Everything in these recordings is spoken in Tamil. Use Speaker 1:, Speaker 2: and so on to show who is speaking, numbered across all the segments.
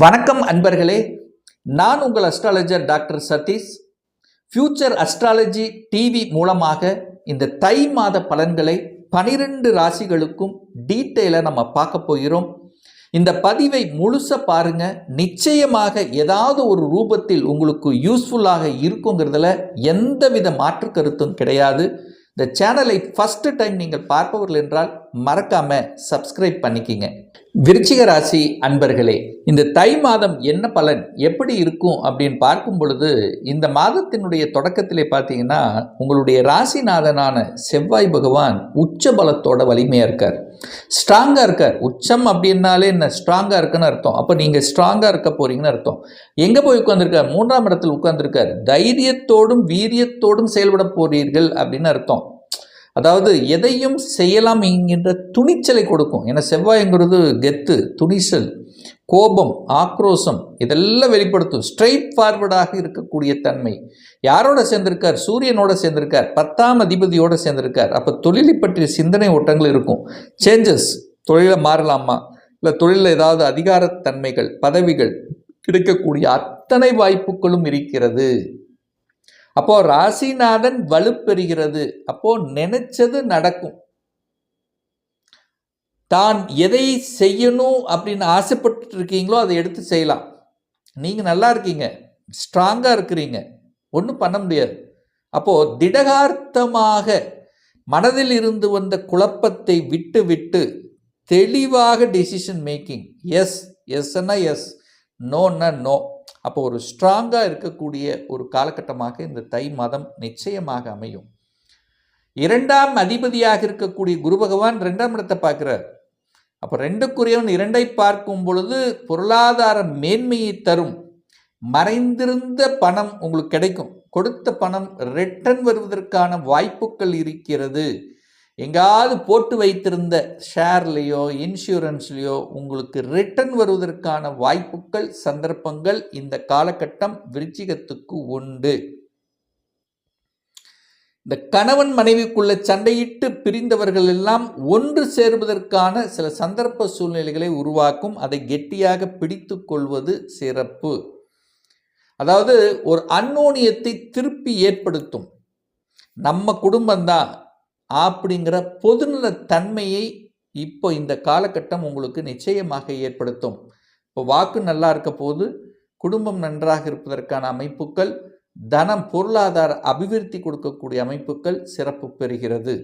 Speaker 1: வணக்கம் அன்பர்களே, நான் உங்கள் astrologer doctor Satish. Future astrology TV மூலமாக இந்த தை மாத பலன்களை 12 ராசிகளுக்கும் டீட்டெயிலாக நம்ம பார்க்க போகிறோம். இந்த பதிவை முழுசாக பாருங்க. நிச்சயமாக ஏதாவது ஒரு ரூபத்தில் உங்களுக்கு யூஸ்ஃபுல்லாக இருக்குங்கிறதுல எந்தவித மாற்று கருத்தும் கிடையாது. இந்த சேனலை ஃபர்ஸ்ட் டைம் நீங்கள் பார்ப்பவர்கள் என்றால் மறக்காம சப்ஸ்கிரைப் பண்ணிக்கிங்க. விருச்சிக ராசி அன்பர்களே, இந்த தை மாதம் என்ன பலன் எப்படி இருக்கும் அப்படின்னு பார்க்கும் பொழுது, இந்த மாதத்தினுடைய தொடக்கத்திலே பார்த்தீங்கன்னா உங்களுடைய ராசிநாதனான செவ்வாய் பகவான் உச்ச பலத்தோட வலிமையாக இருக்கார், ஸ்ட்ராங்காக இருக்கார். உச்சம் அப்படின்னாலே என்ன, ஸ்ட்ராங்காக இருக்குன்னு அர்த்தம். அப்போ நீங்கள் ஸ்ட்ராங்காக இருக்க போறீங்கன்னு அர்த்தம். எங்கே போய் உட்கார்ந்துருக்கார்? 3ஆம் இடத்தில் உட்கார்ந்துருக்கார். தைரியத்தோடும் வீரியத்தோடும் செயல்பட போறீர்கள் அப்படின்னு அர்த்தம். அதாவது எதையும் செய்யலாம் என்கின்ற துணிச்சலை கொடுக்கும். ஏன்னா செவ்வாய்ங்கிறது கெத்து, துணிச்சல், கோபம், ஆக்ரோஷம் இதெல்லாம் வெளிப்படுத்தும். ஸ்ட்ரெயிட் ஃபார்வர்டாக இருக்கக்கூடிய தன்மை. யாரோட சேர்ந்திருக்கார்? சூரியனோட சேர்ந்திருக்கார், 10ஆம் அதிபதியோட சேர்ந்திருக்கார். அப்போ தொழிலை பற்றிய சிந்தனை ஓட்டங்கள் இருக்கும். சேஞ்சஸ், தொழிலை மாறலாமா, இல்லை தொழிலில் ஏதாவது அதிகாரத்தன்மைகள், பதவிகள் கிடைக்கக்கூடிய அத்தனை வாய்ப்புகளும் இருக்கிறது. அப்போ ராசிநாதன் வலுப்பெறுகிறது. அப்போ நினைச்சது நடக்கும். தான் எதை செய்யணும் அப்படின்னு ஆசைப்பட்டு இருக்கீங்களோ அதை எடுத்து செய்யலாம். நீங்க நல்லா இருக்கீங்க, ஸ்ட்ராங்கா இருக்கிறீங்க, ஒன்றும் பண்ண முடியாது. அப்போ திடகார்த்தமாக மனதில் இருந்து வந்த குழப்பத்தை விட்டு விட்டு தெளிவாக டிசிஷன் மேக்கிங். எஸ் எஸ்ன்னா எஸ், நோன்னா நோ. அப்போ ஒரு ஸ்ட்ராங்காக இருக்கக்கூடிய ஒரு காலகட்டமாக இந்த தை மாதம் நிச்சயமாக அமையும். 2ஆம் அதிபதியாக இருக்கக்கூடிய குரு பகவான் 2ஆம் இடத்தை பார்க்கிறார். அப்போ 2க்குரியவன் 2ஐ பார்க்கும் பொழுது பொருளாதார மேன்மையை தரும். மறைந்திருந்த பணம் உங்களுக்கு கிடைக்கும். கொடுத்த பணம் ரிட்டர்ன் வருவதற்கான வாய்ப்புகள் இருக்கிறது. எங்காவது போட்டு வைத்திருந்த ஷேர்லேயோ இன்சூரன்ஸ்லேயோ உங்களுக்கு ரிட்டர்ன் வருவதற்கான வாய்ப்புகள், சந்தர்ப்பங்கள் இந்த காலகட்டம் விருச்சிகத்துக்கு உண்டு. இந்த கணவன் மனைவிக்குள்ள சண்டையிட்டு பிரிந்தவர்கள் எல்லாம் ஒன்று சேர்வதற்கான சில சந்தர்ப்ப சூழ்நிலைகளை உருவாக்கும். அதை கெட்டியாக பிடித்து கொள்வது சிறப்பு. அதாவது ஒரு அந்யோன்யத்தை திருப்பி ஏற்படுத்தும். நம்ம குடும்பம்தான் அப்படிங்கிற பொதுநல தன்மையை இப்போ இந்த காலகட்டம் உங்களுக்கு நிச்சயமாக ஏற்படுத்தும். இப்போ வாக்கு நல்லா இருக்க போது, குடும்பம் நன்றாக இருப்பதற்கான அமைப்புகள், தனம், பொருளாதார அபிவிருத்தி கொடுக்கக்கூடிய அமைப்புகள் சிறப்பு பெறுகிறது.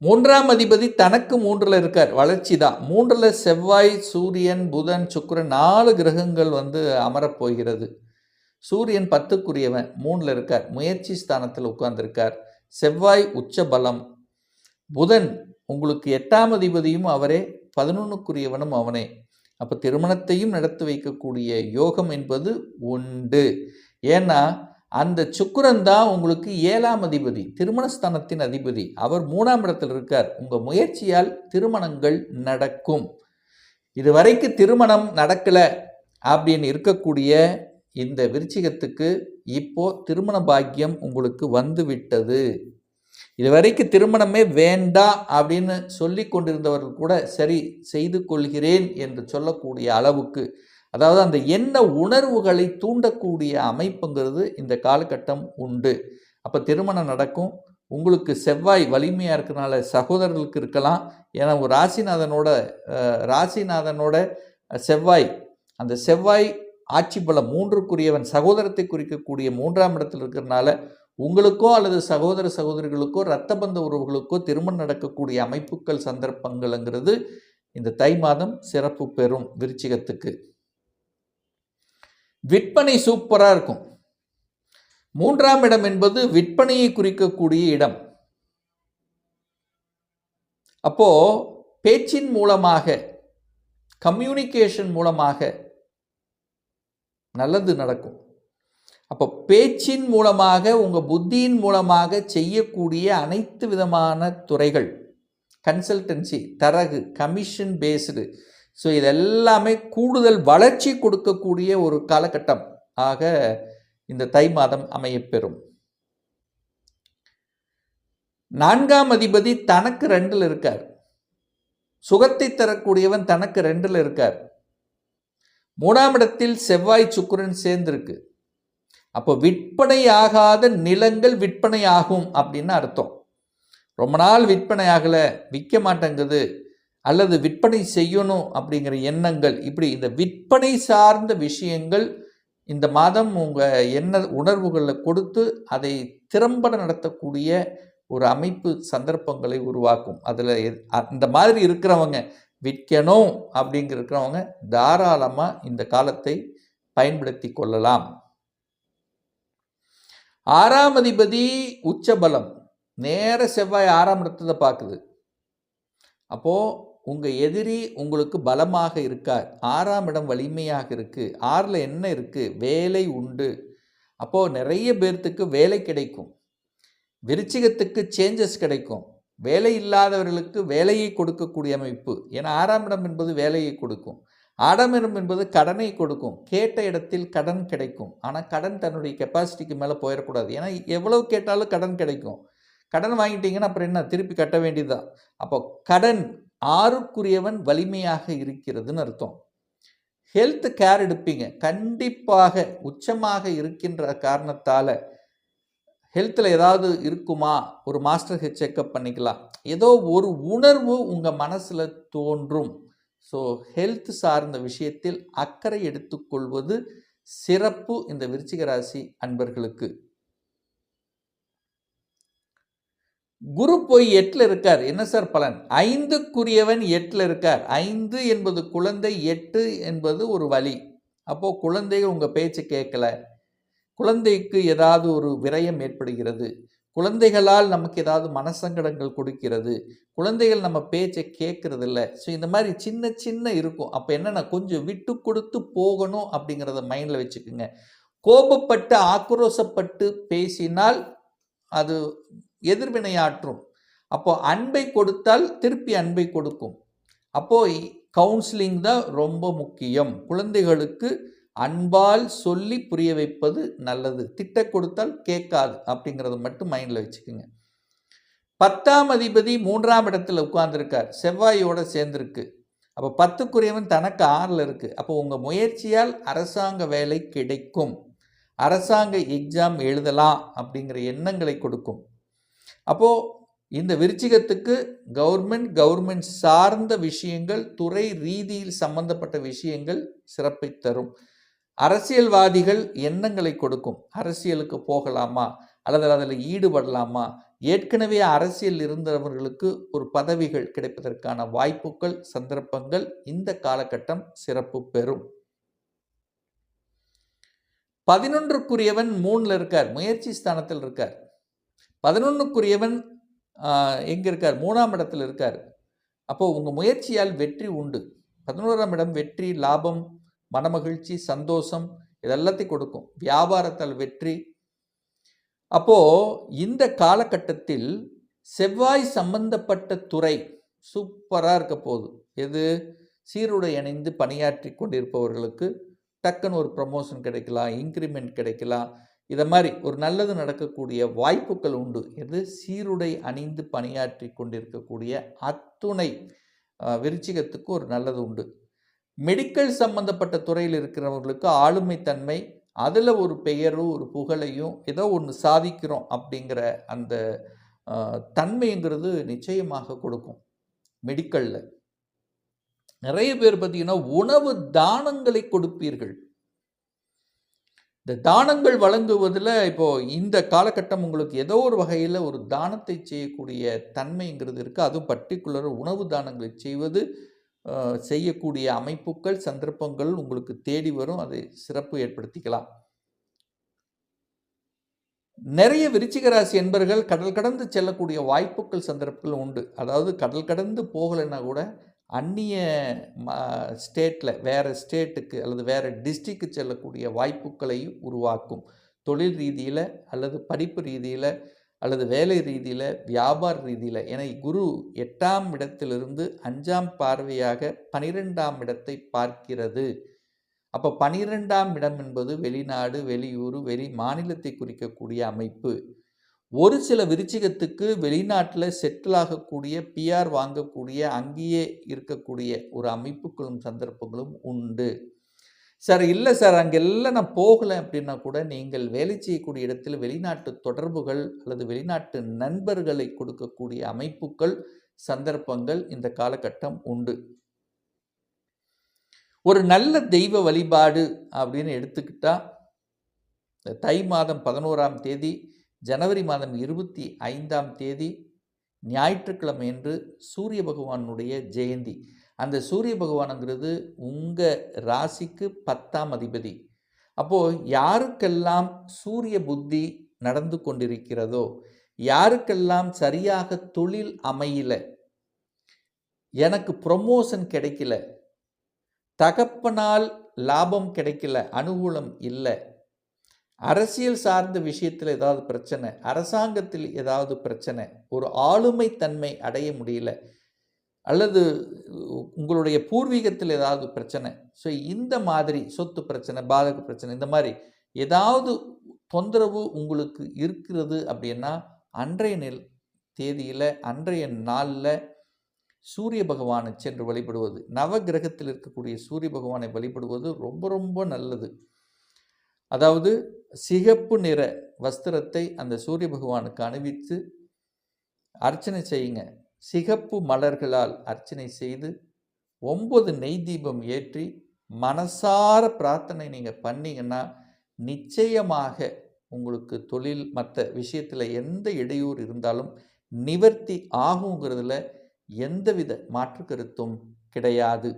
Speaker 1: 3ஆம் அதிபதி தனக்கு 3ல் இருக்கார், வளர்ச்சி தான். 3ல் செவ்வாய், சூரியன், புதன், சுக்கிரன் 4 கிரகங்கள் அமரப்போகிறது. சூரியன் 10க்குரியவன் 3ல் இருக்கார், முயற்சி ஸ்தானத்தில் உட்கார்ந்திருக்கார். செவ்வாய் உச்ச பலம். புதன் உங்களுக்கு 8ஆம் அதிபதியும் அவரே, 11க்குரியவனும் அவனே. அப்போ திருமணத்தையும் நடத்தி வைக்கக்கூடிய யோகம் என்பது உண்டு. ஏன்னா அந்த சுக்கிரன் தான் உங்களுக்கு 7ஆம் அதிபதி, திருமணஸ்தானத்தின் அதிபதி. அவர் 3ஆம் இடத்தில் இருக்கார். உங்கள் முயற்சியால் திருமணங்கள் நடக்கும். இதுவரைக்கும் திருமணம் நடக்கலை அப்படின்னு இருக்கக்கூடிய இந்த விருச்சிகத்துக்கு இப்போ திருமண பாக்கியம் உங்களுக்கு வந்து விட்டது. இதுவரைக்கும் திருமணமே வேண்டாம் அப்படின்னு சொல்லி கொண்டிருந்தவர்கள் கூட சரி செய்து கொள்கிறேன் என்று சொல்லக்கூடிய அளவுக்கு, அதாவது அந்த எண்ண உணர்வுகளை தூண்டக்கூடிய அமைப்புங்கிறது இந்த காலகட்டம் உண்டு. அப்போ திருமணம் நடக்கும். உங்களுக்கு செவ்வாய் வலிமையாக இருக்கிறனால சகோதரர்களுக்கு இருக்கலாம். ஏன்னா ஒரு ராசிநாதனோட செவ்வாய், அந்த செவ்வாய் ஆட்சி பலம் 3க்குரியவன், சகோதரத்தை குறிக்கக்கூடிய 3ஆம் இடத்தில் இருக்கிறதுனால உங்களுக்கோ அல்லது சகோதரிகளுக்கோ இரத்த பந்த உறவுகளுக்கோ திருமணம் நடக்கக்கூடிய அமைப்புகள், சந்தர்ப்பங்கள்ங்கிறது இந்த தை மாதம் சிறப்பு பெறும் விருச்சிகத்துக்கு. விற்பனை சூப்பராக இருக்கும். 3ஆம் இடம் என்பது விற்பனையை குறிக்கக்கூடிய இடம். அப்போ பேச்சின் மூலமாக, கம்யூனிகேஷன் மூலமாக நல்லது நடக்கும். அப்போ பேச்சின் மூலமாக, உங்கள் புத்தியின் மூலமாக செய்யக்கூடிய அனைத்து விதமான துறைகள், கன்சல்டன்சி, தரகு, கமிஷன் பேஸ்டு, ஸோ இதெல்லாமே கூடுதல் வளர்ச்சி கொடுக்கக்கூடிய ஒரு காலகட்டம் ஆக இந்த தை மாதம் அமையப்பெறும். 4ஆம் அதிபதி தனக்கு 2ல் இருக்கார். சுகத்தை தரக்கூடியவன் தனக்கு 2ல் இருக்கார். 3ஆம் இடத்தில் செவ்வாய் சுக்கிரன் சேர்ந்திருக்கு. அப்போ விற்பனை ஆகாத நிலங்கள் விற்பனை ஆகும் அப்படின்னு அர்த்தம். ரொம்ப நாள் விற்பனை ஆகலை, விற்க மாட்டேங்குது, அல்லது விற்பனை செய்யணும் அப்படிங்கிற எண்ணங்கள், இப்படி இந்த விற்பனை சார்ந்த விஷயங்கள் இந்த மாதம் உங்கள் உணர்வுகளை கொடுத்து அதை திறம்பட நடத்தக்கூடிய ஒரு அமைப்பு சந்தர்ப்பங்களை உருவாக்கும். அதில் இந்த மாதிரி இருக்கிறவங்க, விற்கணும் அப்படிங்கிறவங்க தாராளமாக இந்த காலத்தை பயன்படுத்தி கொள்ளலாம். 6ஆம் அதிபதி உச்சபலம், நேர செவ்வாய் 6ஆம் இடத்துல பார்க்குது. அப்போது உங்கள் எதிரி உங்களுக்கு பலமாக இருக்கார். 6ஆம் இடம் வலிமையாக இருக்குது. 6ல் என்ன இருக்குது? வேலை உண்டு. அப்போது நிறைய பேர்த்துக்கு வேலை கிடைக்கும். விருச்சிகத்துக்கு சேஞ்சஸ் கிடைக்கும். வேலை இல்லாதவர்களுக்கு வேலையை கொடுக்கக்கூடிய அமைப்பு. ஏன்னா 6ஆம் இடம் என்பது வேலையை கொடுக்கும். 6ஆம் இடம் என்பது கடனை கொடுக்கும். கேட்ட இடத்தில் கடன் கிடைக்கும். ஆனால் கடன் தன்னுடைய கெப்பாசிட்டிக்கு மேலே போயிடக்கூடாது. ஏன்னா எவ்வளவு கேட்டாலும் கடன் கிடைக்கும். கடன் வாங்கிட்டீங்கன்னா அப்புறம் என்ன, திருப்பி கட்ட வேண்டியதுதான். அப்போ கடன் 6க்குரியவன் வலிமையாக இருக்கிறதுன்னு அர்த்தம். ஹெல்த் கேர் எடுப்பீங்க கண்டிப்பாக. உச்சமாக இருக்கின்ற காரணத்தால் ஹெல்த்தில் ஏதாவது இருக்குமா, ஒரு மாஸ்டர் ஹெல்த் செக்கப் பண்ணிக்கலாம். ஏதோ ஒரு உணர்வு உங்கள் மனசில் தோன்றும். ஸோ ஹெல்த் சார்ந்த விஷயத்தில் அக்கறை எடுத்துக்கொள்வது சிறப்பு இந்த விருச்சிக ராசி அன்பர்களுக்கு. குரு போய் 8ல் இருக்கார். என்ன சார் பலன்? 5க்குரியவன் 8ல் இருக்கார். 5 என்பது குழந்தை, 8 என்பது ஒரு வலி. அப்போது குழந்தைகள் உங்கள் பேச்சு கேட்கல, குழந்தைக்கு ஏதாவது ஒரு விரயம் ஏற்படுகிறது, குழந்தைகளால் நமக்கு ஏதாவது மனசங்கடங்கள் கொடுக்கிறது, குழந்தைகள் நம்ம பேச்சை கேட்கறது இல்லை. ஸோ இந்த மாதிரி சின்ன சின்ன இருக்கும். அப்போ என்னென்னா கொஞ்சம் விட்டு கொடுத்து போகணும் அப்படிங்கிறத மைண்டில் வச்சுக்கோங்க. கோபப்பட்டு ஆக்ரோஷப்பட்டு பேசினால் அது எதிர்வினையாற்றும். அப்போ அன்பை கொடுத்தால் திருப்பி அன்பை கொடுக்கும். அப்போ கவுன்சிலிங் தான் ரொம்ப முக்கியம். குழந்தைகளுக்கு அன்பால் சொல்லி புரிய வைப்பது நல்லது. திட்ட கொடுத்தால் கேட்காது அப்படிங்கிறத மட்டும் மைண்டில் வச்சுக்கோங்க. 10ஆம் அதிபதி 3ஆம் இடத்துல உட்கார்ந்துருக்கார், செவ்வாயோட சேர்ந்துருக்கு. அப்போ 10க்குரியவன் தனக்கு 6ல் இருக்குது. அப்போ உங்கள் முயற்சியால் அரசாங்க வேலை கிடைக்கும், அரசாங்க எக்ஸாம் எழுதலாம் அப்படிங்கிற எண்ணங்களை கொடுக்கும். அப்போது இந்த விருச்சிகத்துக்கு கவர்மெண்ட் சார்ந்த விஷயங்கள், துறை ரீதியில் சம்பந்தப்பட்ட விஷயங்கள் சிறப்பை தரும். அரசியல்வாதிகள் எண்ணங்களை கொடுக்கும். அரசியலுக்கு போகலாமா அல்லது அதில் ஈடுபடலாமா, ஏற்கனவே அரசியல் இருந்தவர்களுக்கு ஒரு பதவிகள் கிடைப்பதற்கான வாய்ப்புகள், சந்தர்ப்பங்கள் இந்த காலகட்டம் சிறப்பு பெறும். 11க்குரியவன் 3ல் இருக்கார், முயற்சி ஸ்தானத்தில் இருக்கார். 11க்குரியவன் எங்கே இருக்கார்? 3ஆம் இடத்தில் இருக்கார். அப்போது உங்கள் முயற்சியால் வெற்றி உண்டு. 11ஆம் இடம் வெற்றி, லாபம், மனமகிழ்ச்சி, சந்தோஷம் இதெல்லாத்தையும் கொடுக்கும். வியாபாரத்தால் வெற்றி. அப்போது இந்த காலகட்டத்தில் செவ்வாய் சம்பந்தப்பட்ட துறை சூப்பராக இருக்க போகுது. எது? சீருடை அணிந்து பணியாற்றி கொண்டிருப்பவர்களுக்கு டக்குன்னு ஒரு ப்ரமோஷன் கிடைக்கலாம், இன்க்ரிமெண்ட் கிடைக்கலாம். இதை மாதிரி ஒரு நல்லது நடக்கக்கூடிய வாய்ப்புகள் உண்டு. எது? சீருடை அணிந்து பணியாற்றி கொண்டிருக்கக்கூடிய அத்துணை விருச்சிகத்துக்கு ஒரு நல்லது உண்டு. மெடிக்கல் சம்பந்தப்பட்ட துறையில் இருக்கிறவங்களுக்கு ஆளுமைத்தன்மை, அதில் ஒரு பெயரும் ஒரு புகழையும் ஏதோ ஒன்று சாதிக்கிறோம் அப்படிங்கிற அந்த தன்மைங்கிறது நிச்சயமாக கொடுக்கும். மெடிக்கலில் நிறைய பேர் பார்த்தீங்கன்னா உணவு தானங்களை கொடுப்பீர்கள். இந்த தானங்கள் வழங்குவதில் இப்போது இந்த காலகட்டம் உங்களுக்கு ஏதோ ஒரு வகையில் ஒரு தானத்தை செய்யக்கூடிய தன்மைங்கிறது இருக்குது. அதுவும் பர்டிகுலர் உணவு தானங்களை செய்யக்கூடிய அமைப்புகள், சந்தர்ப்பங்கள் உங்களுக்கு தேடி வரும். அதை சிறப்பு ஏற்படுத்திக்கலாம். நிறைய விருச்சிக ராசி என்பர்கள் கடல் கடந்து செல்லக்கூடிய வாய்ப்புகள், சந்தர்ப்பங்கள் உண்டு. அதாவது கடல் கடந்து போகலைன்னா கூட அந்நிய ஸ்டேட்டில், வேறு ஸ்டேட்டுக்கு அல்லது வேறு டிஸ்ட்ரிக்ட் செல்லக்கூடிய வாய்ப்புகளை உருவாக்கும். தொழில் ரீதியில் அல்லது படிப்பு ரீதியில் அல்லது வேலை ரீதியில், வியாபார ரீதியில். ஏன்னா குரு 8ஆம் இடத்திலிருந்து 5ஆம் பார்வையாக 12ஆம் இடத்தை பார்க்கிறது. அப்போ 12ஆம் இடம் என்பது வெளிநாடு, வெளியூர், வெளி மாநிலத்தை குறிக்கக்கூடிய அமைப்பு. ஒரு சில விருச்சிகத்துக்கு வெளிநாட்டில் செட்டில் ஆகக்கூடிய, பிஆர் வாங்கக்கூடிய, அங்கேயே இருக்கக்கூடிய ஒரு அமைப்புகளும் சந்தர்ப்பங்களும் உண்டு. சார் இல்லை சார் அங்கெல்லாம் நான் போகலை அப்படின்னா கூட நீங்கள் வேலை செய்யக்கூடிய இடத்தில் வெளிநாட்டு தொடர்புகள் அல்லது வெளிநாட்டு நண்பர்களை கொடுக்கக்கூடிய அமைப்புகள், சந்தர்ப்பங்கள் இந்த காலகட்டம் உண்டு. ஒரு நல்ல தெய்வ வழிபாடு அப்படின்னு எடுத்துக்கிட்டா தை மாதம் 11ஆம் தேதி, ஜனவரி மாதம் 25ஆம் தேதி ஞாயிற்றுக்கிழமை என்று சூரிய பகவானுடைய ஜெயந்தி. அந்த சூரிய பகவானுங்கிறது உங்கள் ராசிக்கு 10ஆம் அதிபதி. அப்போது யாருக்கெல்லாம் சூரிய புத்தி நடந்து கொண்டிருக்கிறதோ, யாருக்கெல்லாம் சரியாக தொழில் அமையல, எனக்கு ப்ரொமோஷன் கிடைக்கல, தகப்பனால் லாபம் கிடைக்கல, அனுகூலம் இல்லை, அரசியல் சார்ந்த விஷயத்தில் ஏதாவது பிரச்சனை, அரசாங்கத்தில் ஏதாவது பிரச்சனை, ஒரு ஆளுமை தன்மை அடைய முடியல, அல்லது உங்களுடைய பூர்வீகத்தில் ஏதாவது பிரச்சனை, ஸோ இந்த மாதிரி சொத்து பிரச்சனை, பாதக பிரச்சனை, இந்த மாதிரி ஏதாவது தொந்தரவு உங்களுக்கு இருக்கிறது அப்படின்னா அன்றைய தேதியில் அன்றைய நாளில் சூரிய பகவானை சென்று வழிபடுவது, நவகிரகத்தில் இருக்கக்கூடிய சூரிய பகவானை வழிபடுவது ரொம்ப ரொம்ப நல்லது. அதாவது சிகப்பு நிற வஸ்திரத்தை அந்த சூரிய பகவானுக்கு அணிவித்து அர்ச்சனை செய்யுங்க. சிகப்பு மலர்களால் அர்ச்சனை செய்து 9 நெய் தீபம் ஏற்றி மனசார பிரார்த்தனை நீங்கள் பண்ணீங்கன்னா நிச்சயமாக உங்களுக்கு தொழில் மற்ற விஷயத்தில் எந்த இடையூறு இருந்தாலும் நிவர்த்தி ஆகுங்கிறதுல எந்தவித மாற்று கருத்தும் கிடையாது.